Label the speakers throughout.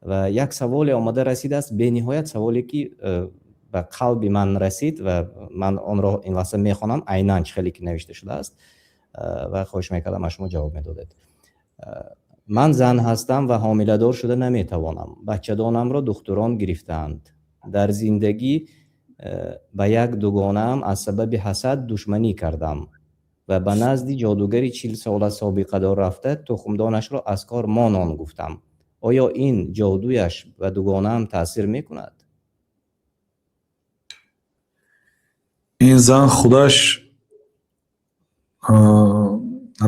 Speaker 1: و یک سوالی آمده رسیده است، به نهایت سوالی که به قلب من رسید و من آن را این لحظه میخوانم، عیناً خیلی که نوشته شده است و خواهش میکردم شما جواب میدادید. من زن هستم و حامله دار شده نمیتوانم. بچه دانم را دختران گرفتند. در زندگی به یک دوگانم از سبب حسد دشمنی کردم و به نزد جادوگری 40 ساله سابقه دار رفته تخمدانش را از کار مانان گفتم. آیا این جادویش به دوگانم تاثیر میکند؟
Speaker 2: این زن خودش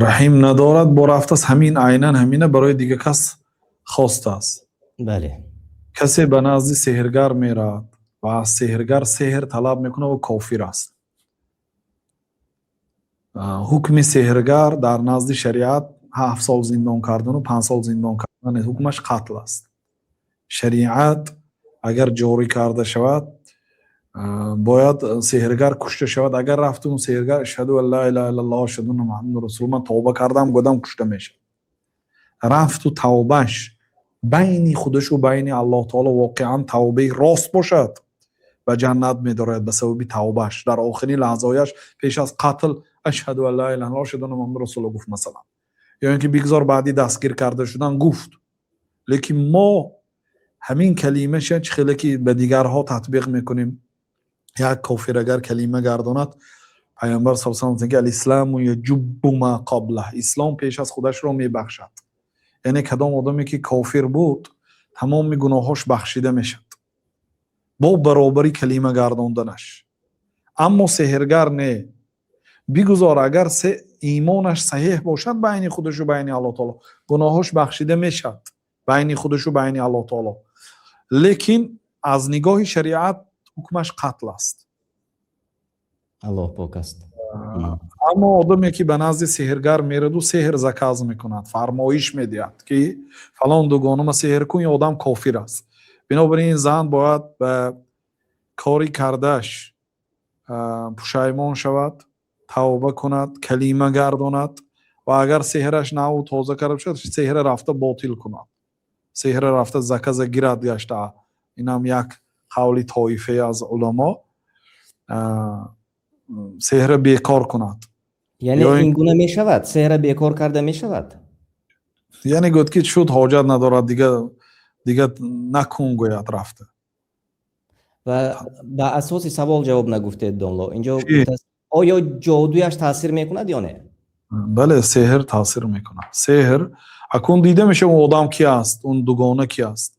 Speaker 2: رحیم ندارد، با رفته است همین عیناً همینه برای دیگه کس خواسته است.
Speaker 1: بله.
Speaker 2: کسی به نزد سحرگر میرد و از سحرگر سحر طلب میکنه و کافر است. حکم سحرگر در نزد شریعت 7 سال زندان کردن و 5 سال زندان کردن، حکمش قتل است. شریعت اگر جاری کرده شود باید سحرگر کشته شود. اگر رفت اون سحرگر اشهد ان لا اله الا الله اشهد ان محمد رسول الله، من توبه کردم گفتم کشته میشه، رفت و توبهش بین خودش و بین الله تعالی واقعا توبه راست باشد و جنت می‌دارد به سبب توبهش. در آخرین لحظه‌هایش پیش از قتل اشهد ان لا اله الا الله اشهد ان محمد رسول الله گفت مثلا، یا اینکه بگذار بعدی دستگیر کرده شدن گفت. لیکن ما همین کلمه چه خیلی که به دیگرها تطبیق میکنیم. یک کافر اگر کلمه گرداند، پیامبر صلی الله علیه و آله میگه الاسلام یجب ما قبله، اسلام پیش از خودش رو میبخشد. یعنی کدام آدمی که کافر بود تمام گناهاش بخشیده میشد با برابری کلمه گرداندنش. اما سحرگر نه، بگذار اگر ایمانش صحیح باشد بین خودش و بین الله تعالی گناهاش بخشیده میشد، بین خودش و بین الله تعالی. لیکن از نگاه شریعت حکمش قتل است.
Speaker 1: الله پاک است.
Speaker 2: اما آدمی که به نزد سحرگر میرد و سحر زکاز میکند، فرمایش میدهد که فلان دوگانم سحر کن، یا آدم کافر است. بنابراین این زن باید به کاری کردش پشیمان شود، توبه کند، کلمه گرداند و اگر سحرش نه و تازه کرده شد سحر رفته باطل کند. سحر رفته زکاز گیرد گشته. این هم یک قول طایفه از علما، سحر بیکار کند.
Speaker 1: یعنی این گونه می شود؟ سحر بیکار کرده می شود؟
Speaker 2: یعنی گفت که شد حاجت ندارد دیگه نکن گوید رفته.
Speaker 1: و به اساس سوال جواب نگفتید دانلو. اینجا آیا جادویش تاثیر میکند یا نه؟
Speaker 2: بله سحر تاثیر میکند. سحر اکون دیده میشه اون آدم کی است، اون دوگانه کی است.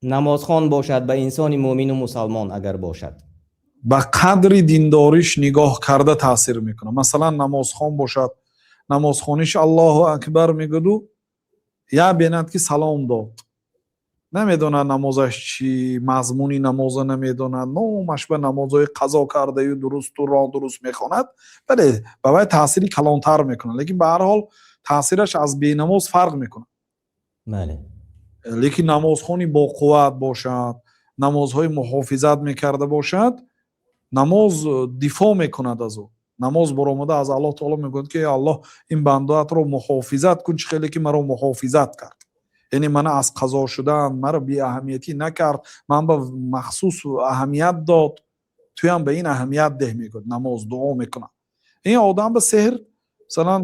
Speaker 1: نمازخوان باشد، به انسان مؤمن و مسلمان اگر باشد،
Speaker 2: به قدر دینداریش نگاه کرده تاثیر میکنه. مثلا نمازخوان باشد، نمازخوانیش الله اکبر میگه یا بیند که سلام داد، نمیدونه نمازش چی، مضمونی نماز نمیدونه، نومش به نمازهای قضا کرده و درست و راه درست میخواند، بله به تاثیری کلانتر میکنه. لیکن به هر حال تاثیرش از بی نماز فرق میکنه.
Speaker 1: بله.
Speaker 2: لیکن نمازخوانی با قوت باشد، نمازهای محافظت میکرده باشد، نماز دفاع میکند از او. نماز برآمده از الله تعالی میگوید که الله این بنده‌ات رو محافظت کن، چه خیلی که مرا محافظت کرد. یعنی من از قضا شدم، مرا بی اهمیتی نکرد، من به مخصوص اهمیت داد، توی هم به این اهمیت ده میگود. نماز دعا میکنه. این آدم به سحر مثلا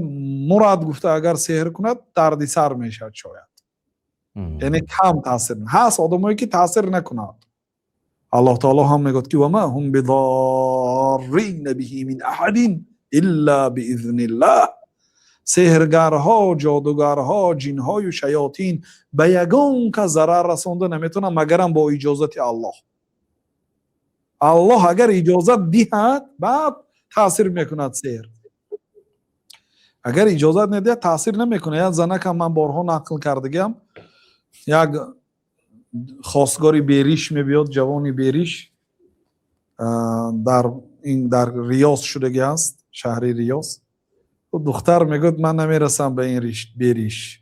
Speaker 2: مراد گفته اگر سحر کند دردی سر میشد شاید. یعنی کم تاثیر هست. آدمایی که تاثیر نکند. الله تعالی هم میگه که و ما هم بضارین به من احد الا باذن الله. سحرگرها، جادوگرها، جنها و شیاطین به یگان که ضرر رسانده نمیتونه مگرم با اجازت الله. الله اگر اجازت دهد بعد تاثیر میکند سحر. اگر اجازت نده تاثیر نمیکنه. یا زنک هم من بارها نقل کردگم، یک خواستگاری بیریش میبیاد، جوانی بیریش در ریاض شدگی است، شهر ریاض. و دختر میگوید من نمیرسم به این بیریش.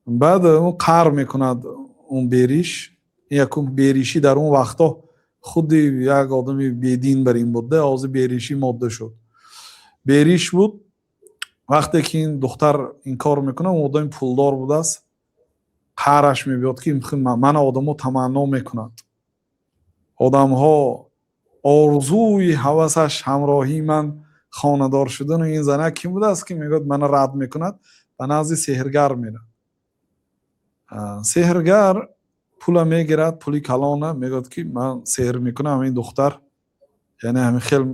Speaker 2: بعد اون قهر میکند اون بیریش. یکم بیریشی در اون وقتا خود یک آدمی بیدین بر این بوده، از بیریشی ماده شد. بیریش بود. وقتی که این دختر این کار میکنه اون آدم پولدار بوده است، قهرش میبیاد که من آدمو تمنا میکند، آدمها آرزوی هوسش همراهی من خانه‌دار شدن و این زنه کی بوده است که میگوید من رد میکند؟ به نزد سحرگر میره. سحرگر پول میگیرد، پولی کلانه، میگوید که من سحر میکنم این دختر، یعنی همین خیلی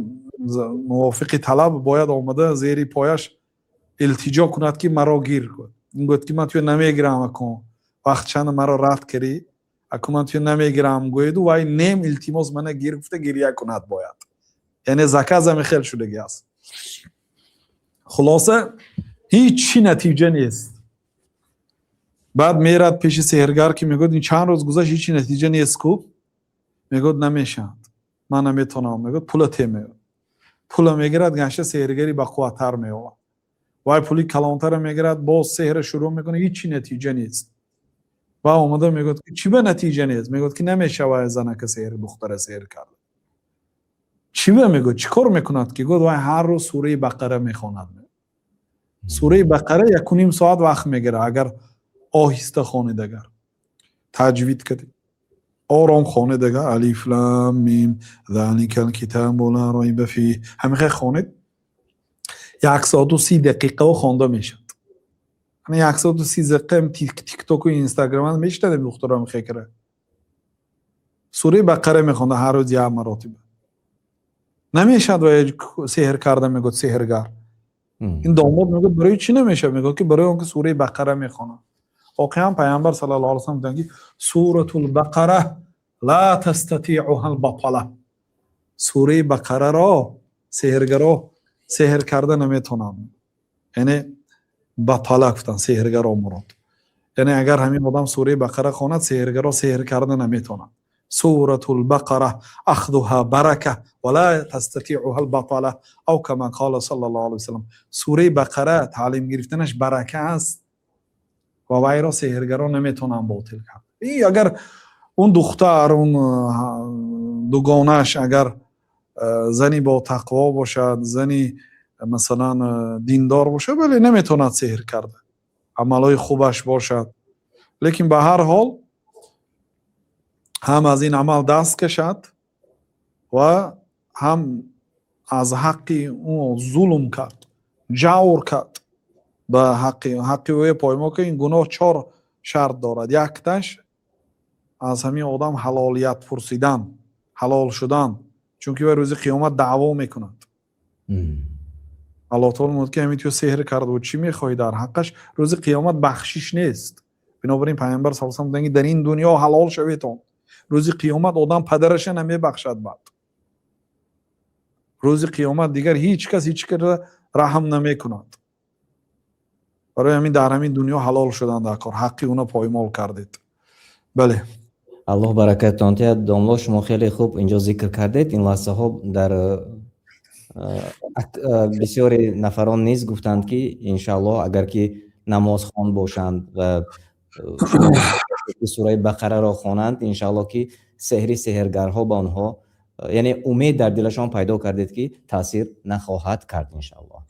Speaker 2: موافق طلب باید آمده زیر پایش التجا کند که مرا گیر کن. این گفت که من توی نمیگیرم اکن، وقت چند مرا رد کردی اکن من توی نمیگیرم گوید و وای نیم التماس من گیر گفته گریه کند باید، یعنی زکه زمی خیلی شدگی است. خلاصه هیچی نتیجه نیست. بعد میرد پیش سحرگر که میگوید این چند روز گذشت هیچی نتیجه نیست کو؟ میگوید نمیشد، من نمیتونم. میگوید پولت میگوید، پول میگیرد گنشه سحرگری با قوتر میوه، وای پولی کلانتر میگیرد باز سحر شروع میکنه، هیچی نتیجه نیست. و اومده میگوید که چی به نتیجه نیست؟ میگوید که نمیشه وای زنه که سحر دختر سحر کرد. چی به میگوید چیکار میکند؟ که گفت وای هر روز سوره بقره میخواند. سوره بقره 1.5 ساعت وقت میگیره اگر آهسته خوانید، اگر تجوید کردید آرام خوانید، اگر الف لام میم ذالک الکتاب لا ریب فیه همین خوانید 130 دقیقه خوانده میشد. یعنی 130 دقیقه تیک توک و اینستاگرام میشته دخترام خیکره سوره بقره میخونده هر روز 1 مرتبه. نمیشد و سحر کرده میگه سحرگر. این داماد میگه برای چی نمیشه؟ میگه که برای اون که سوره بقره میخونه. واقعا پیامبر صلی الله علیه و سلم میگه سوره البقره لا تستطيعها البطله. سوره بقره را سحرگرا سحر کرده نمیتونن، یعنی بطله گفتن سحرگرا مراد، یعنی اگر همین آدم سوره بقره خواند سحرگرا سحر کرده نمیتونن. سوره البقره اخذها برکه ولا تستطيعها البطله او كما قال صلی الله علیه و سلم. سوره بقره تعلیم گرفتنش برکه است و وای را سحرگرا نمیتونن باطل کرد. این اگر اون دختر اون دوگانش اگر زنی با تقوا باشد، زنی مثلا دیندار باشه، ولی نمیتوند سحر کرده، عملای خوبش باشد، لیکن به هر حال هم از این عمل دست کشد و هم از حقی اون ظلم کرد، جور کرد به حقی وی پایما که این گناه 4 شرط دارد. یکتش از همین آدم حلالیت پرسیدن، حلال شدن، چون که روز قیامت دعوا میکند. الله تعالی میگه که همین تو سحر کرد و چی میخوای در حقش؟ روز قیامت بخشش نیست. بنابراین پیامبر صلی الله علیه و آله میگه در این دنیا حلال شویتون، روز قیامت آدم پدرش نمیبخشد. بعد روز قیامت دیگر هیچ کس هیچ کس رحم نمیکند. برای همین در همین دنیا حلال شدن در کار، حقی اونا پایمال کردید. بله.
Speaker 1: الله برکتتان تید. داملا شما خیلی خوب اینجا ذکر کردید. این لحظه ها در بسیاری نفران نیز گفتند که انشاءالله اگر که نماز خوان باشند و سوره بقره را خوانند، انشاءالله که سحرگرها با آنها، یعنی امید در دلشان پیدا کردید که تاثیر نخواهد کرد انشاءالله.